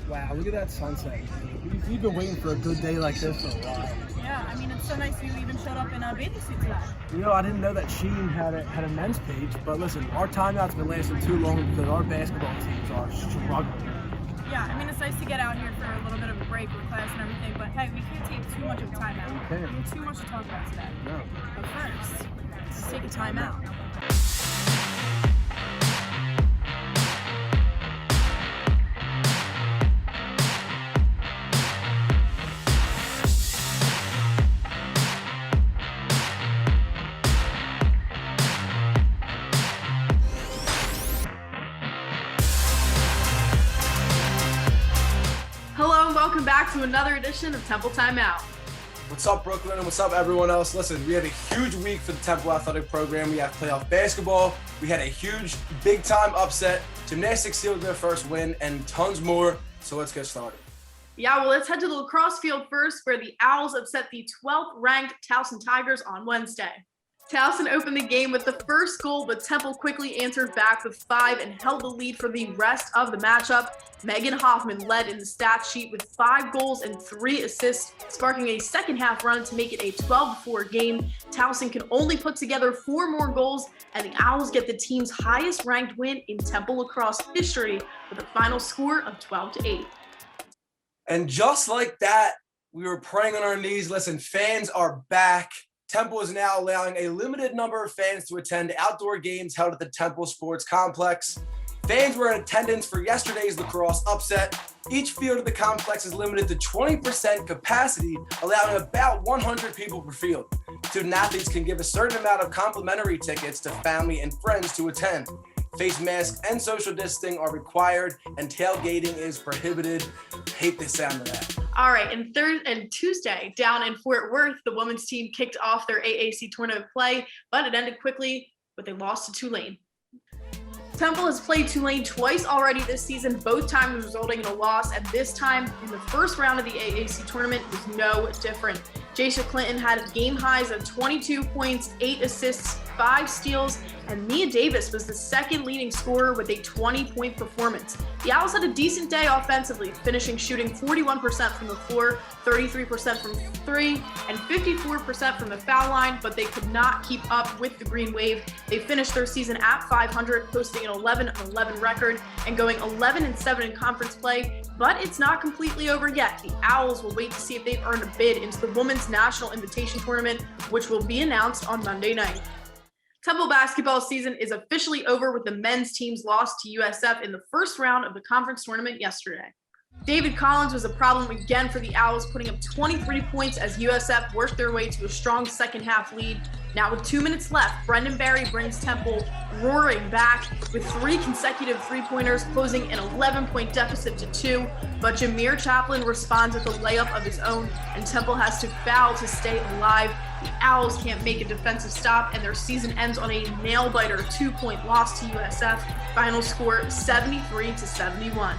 Wow, look at that sunset. We've been waiting for a good day like this for a while. Yeah, I mean, it's so nice you even showed up in a bathing suit today. I didn't know that Sheen had a men's page, but listen, our timeout's been lasting too long because our basketball teams are struggling. Yeah, I mean, it's nice to get out here for a little bit of a break with class and everything, but hey, we can't take too much of a timeout. Okay. We have too much to talk about today. No. But first, let's take a timeout. Hello and welcome back to another edition of Temple Timeout. What's up, Brooklyn, and what's up, everyone else? Listen, we had a huge week for the Temple Athletic Program. We have playoff basketball. We had a huge, big-time upset. Gymnastics sealed their first win, and tons more. So let's get started. Yeah, well, let's head to the lacrosse field first, where the Owls upset the 12th-ranked Towson Tigers on Wednesday. Towson opened the game with the first goal, but Temple quickly answered back with 5 and held the lead for the rest of the matchup. Megan Hoffman led in the stat sheet with 5 goals and 3 assists, sparking a second-half run to make it a 12-4 game. Towson can only put together 4 more goals, and the Owls get the team's highest-ranked win in Temple lacrosse history with a final score of 12-8. And just like that, we were praying on our knees. Listen, fans are back. Temple is now allowing a limited number of fans to attend outdoor games held at the Temple Sports Complex. Fans were in attendance for yesterday's lacrosse upset. Each field of the complex is limited to 20% capacity, allowing about 100 people per field. Student athletes can give a certain amount of complimentary tickets to family and friends to attend. Face masks and social distancing are required, and tailgating is prohibited. Hate the sound of that. All right, and Tuesday, down in Fort Worth, the women's team kicked off their AAC tournament play, but it ended quickly with a loss to Tulane. Temple has played Tulane twice already this season, both times resulting in a loss, and this time in the first round of the AAC tournament was no different. Jaisha Clinton had game highs of 22 points, 8 assists, 5 steals, and Mia Davis was the second leading scorer with a 20-point performance. The Owls had a decent day offensively, finishing shooting 41% from the floor, 33% from 3, and 54% from the foul line, but they could not keep up with the Green Wave. They finished their season at 500, posting an 11-11 record and going 11-7 in conference play, but it's not completely over yet. The Owls will wait to see if they've earned a bid into the Women's National Invitation Tournament, which will be announced on Monday night. Temple basketball season is officially over with the men's team's loss to USF in the first round of the conference tournament yesterday. David Collins was a problem again for the Owls, putting up 23 points as USF worked their way to a strong second-half lead. Now with 2 minutes left, Brendan Barry brings Temple roaring back with 3 consecutive three-pointers, closing an 11-point deficit to 2. But Jameer Chaplin responds with a layup of his own, and Temple has to foul to stay alive. The Owls can't make a defensive stop, and their season ends on a nail-biter 2-point loss to USF. Final score 73-71.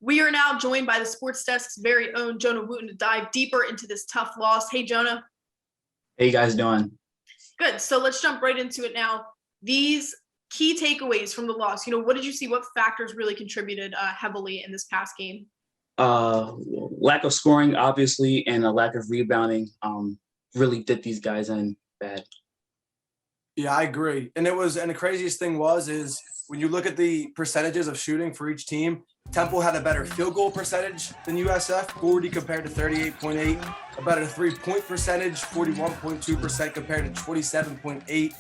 We are now joined by the Sports Desk's very own Jonah Wooten to dive deeper into this tough loss. Hey, Jonah. How you guys doing? Good. So let's jump right into it now. These key takeaways from the loss. What did you see? What factors really contributed heavily in this past game? Lack of scoring, obviously, and a lack of rebounding really did these guys in bad. Yeah, I agree. And the craziest thing is when you look at the percentages of shooting for each team, Temple had a better field goal percentage than USF, 40 compared to 38.8, a better 3-point percentage, 41.2% compared to 27.8,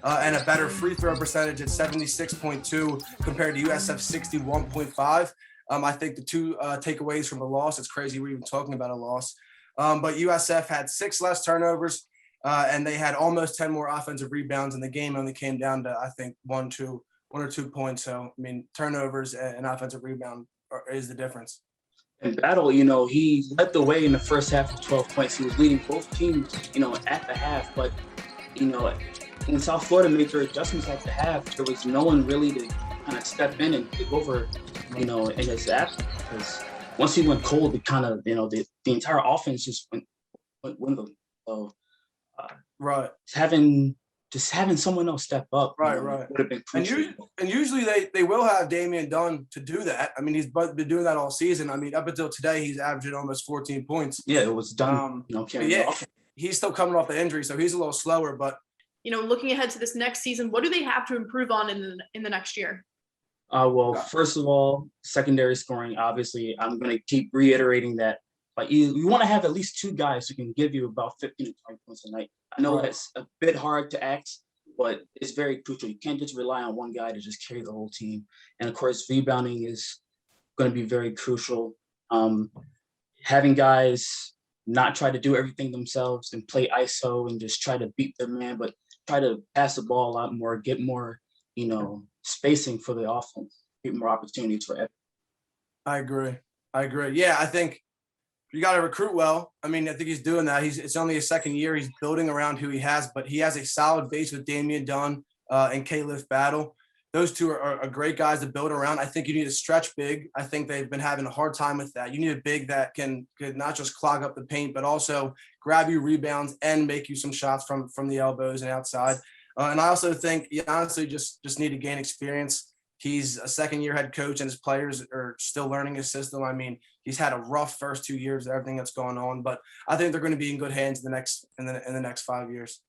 and a better free throw percentage at 76.2 compared to USF 61.5. I think the two takeaways from the loss, it's crazy we're even talking about a loss, but USF had 6 less turnovers, and they had almost 10 more offensive rebounds, and the game only came down to, I think, 1 or 2 points. So, I mean, turnovers and offensive rebound is the difference. In battle, he led the way in the first half with 12 points. He was leading both teams, at the half. But, when South Florida made their adjustments at the half, there was no one really to kind of step in and take over, in his absence. Because once he went cold, it kind of, the entire offense just went dwindling. So, right. having just having someone else step up, Right, you know, right. would have been crucial. And usually they will have Damian Dunn to do that. I mean, he's been doing that all season. I mean, up until today, he's averaging almost 14 points. Yeah, it was done. You know, But yeah, he's still coming off the injury, so he's a little slower. But You know, looking ahead to this next season, what do they have to improve on in the next year? Well, first of all, secondary scoring. Obviously, I'm going to keep reiterating that. Like you want to have at least two guys who can give you about 15 to 20 points a night. I know that's a bit hard to ask, but it's very crucial. You can't just rely on one guy to just carry the whole team. And of course, rebounding is going to be very crucial. Having guys not try to do everything themselves and play ISO and just try to beat their man, but try to pass the ball a lot more, get more, you know, spacing for the offense, get more opportunities for everyone. I agree. Yeah, I think you got to recruit well. I mean, I think he's doing that. It's only his second year. He's building around who he has, but he has a solid base with Damian Dunn and Caleb Battle. Those two are great guys to build around. I think you need a stretch big. I think they've been having a hard time with that. You need a big that can not just clog up the paint, but also grab you rebounds and make you some shots from the elbows and outside. And I also think you honestly just need to gain experience. He's a second-year head coach, and his players are still learning his system. I mean, he's had a rough first 2 years, everything that's going on, but I think they're going to be in good hands in the next 5 years.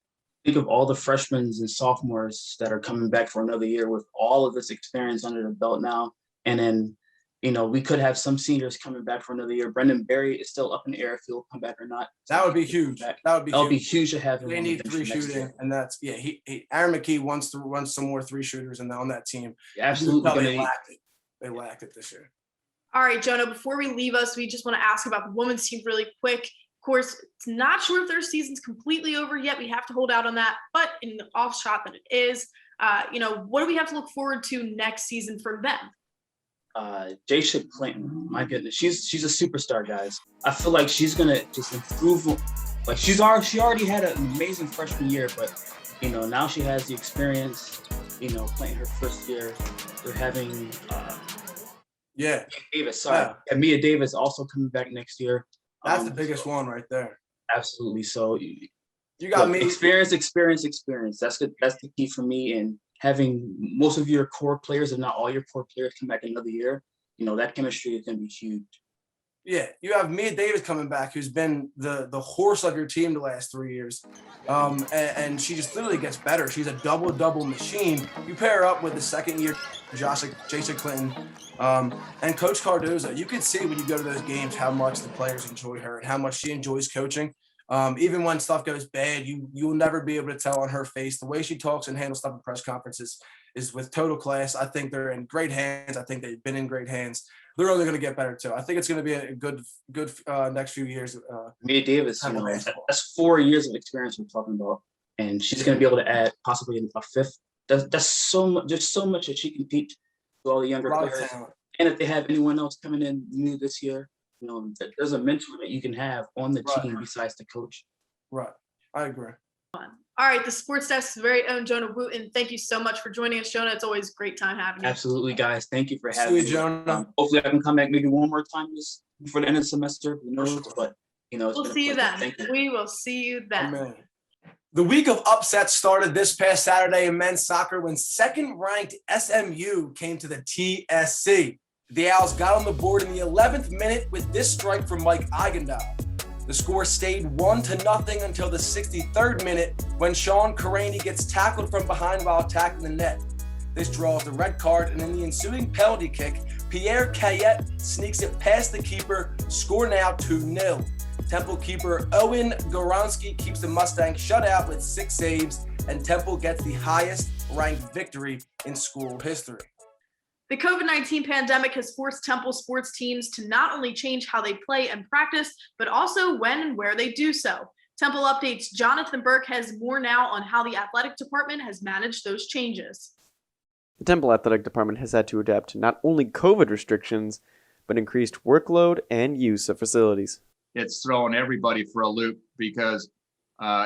Think of all the freshmen and sophomores that are coming back for another year with all of this experience under the belt now. And then, you know, we could have some seniors coming back for another year. Brendan Berry is still up in the air if he'll come back or not. That would be huge. That would be huge to have him. They need three shooting, and that's Aaron McKee wants to run some more three shooters on that team. Absolutely, they lacked it this year. All right, Jonah, before we leave us, we just want to ask about the women's team really quick. Of course, it's not sure if their season's completely over yet. We have to hold out on that. But in the off shot that it is, you know, what do we have to look forward to next season for them? Jaysha Clinton, my goodness, she's a superstar, guys. I feel like she's gonna just improve. Like she already had an amazing freshman year, but you know now she has the experience. You know, playing her first year. They're having Mia Davis. Mia Davis also coming back next year. That's the biggest one right there. Absolutely. So you got me. Experience. That's the key for me. And having most of your core players, if not all your core players, come back another year, you know, that chemistry is going to be huge. Yeah, you have Mia Davis coming back, who's been the horse of your team the last 3 years. And she just literally gets better. She's a double machine. You pair her up with the second-year Jaysha Clinton, and Coach Cardozo. You can see when you go to those games how much the players enjoy her and how much she enjoys coaching. Even when stuff goes bad, you'll never be able to tell on her face. The way she talks and handles stuff in press conferences is with total class. I think they're in great hands. I think they've been in great hands. They're only going to get better too. I think it's going to be a good next few years. Mia Davis, you know, that's 4 years of experience we're talking about, and she's going to be able to add possibly a fifth. That's so much. There's so much that she can teach to all the younger players. And if they have anyone else coming in new this year, you know, there's a mentor that you can have on the team besides the coach. Right, I agree. All right, the Sports Desk's very own Jonah Wooten. Thank you so much for joining us, Jonah. It's always a great time having you. Absolutely, guys. Thank you for having me. See you, Jonah. Hopefully, I can come back maybe one more time just before the end of the semester. Who knows? But you know, we'll see you then. We will see you then. Amen. The week of upsets started this past Saturday in men's soccer when second-ranked SMU came to the TSC. The Owls got on the board in the 11th minute with this strike from Mike Eigendahl. The score stayed 1-0 until the 63rd minute when Sean Carani gets tackled from behind while attacking the net. This draws the red card, and in the ensuing penalty kick, Pierre Cayette sneaks it past the keeper, score now 2-0. Temple keeper Owen Goronski keeps the Mustangs shut out with 6 saves, and Temple gets the highest ranked victory in school history. The COVID-19 pandemic has forced Temple sports teams to not only change how they play and practice, but also when and where they do so. Temple Updates' Jonathan Burke has more now on how the athletic department has managed those changes. The Temple Athletic Department has had to adapt to not only COVID restrictions, but increased workload and use of facilities. It's throwing everybody for a loop because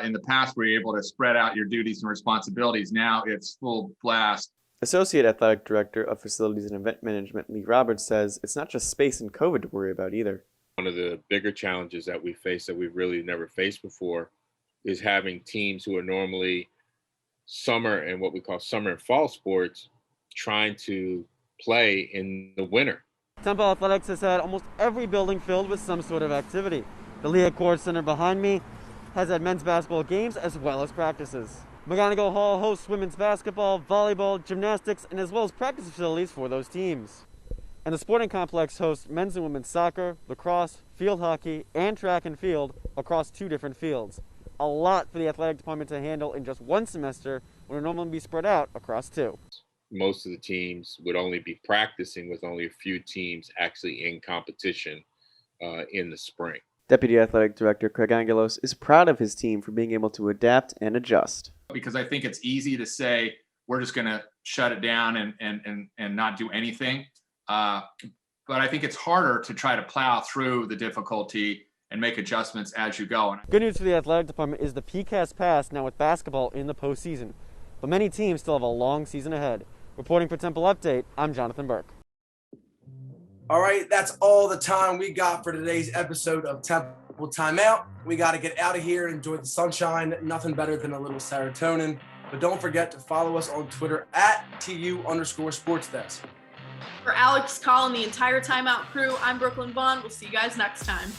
in the past we were able to spread out your duties and responsibilities. Now it's full blast. Associate Athletic Director of Facilities and Event Management, Lee Roberts, says it's not just space and COVID to worry about either. One of the bigger challenges that we face that we've really never faced before is having teams who are normally summer and what we call summer and fall sports, trying to play in the winter. Temple Athletics has had almost every building filled with some sort of activity. The Leah Court Center behind me has had men's basketball games as well as practices. McGonigal Hall hosts women's basketball, volleyball, gymnastics, and as well as practice facilities for those teams. And the sporting complex hosts men's and women's soccer, lacrosse, field hockey, and track and field across 2 different fields. A lot for the athletic department to handle in just one semester when it would normally be spread out across 2. Most of the teams would only be practicing with only a few teams actually in competition in the spring. Deputy Athletic Director Craig Angelos is proud of his team for being able to adapt and adjust. Because I think it's easy to say we're just going to shut it down and not do anything. But I think it's harder to try to plow through the difficulty and make adjustments as you go. Good news for the athletic department is the PCAS passed now with basketball in the postseason. But many teams still have a long season ahead. Reporting for Temple Update, I'm Jonathan Burke. All right, that's all the time we got for today's episode of Temple Timeout. We got to get out of here and enjoy the sunshine. Nothing better than a little serotonin. But don't forget to follow us on Twitter at @TU_SportsDesk. For Alex, Call, and the entire Timeout crew, I'm Brooklyn Vaughn. We'll see you guys next time.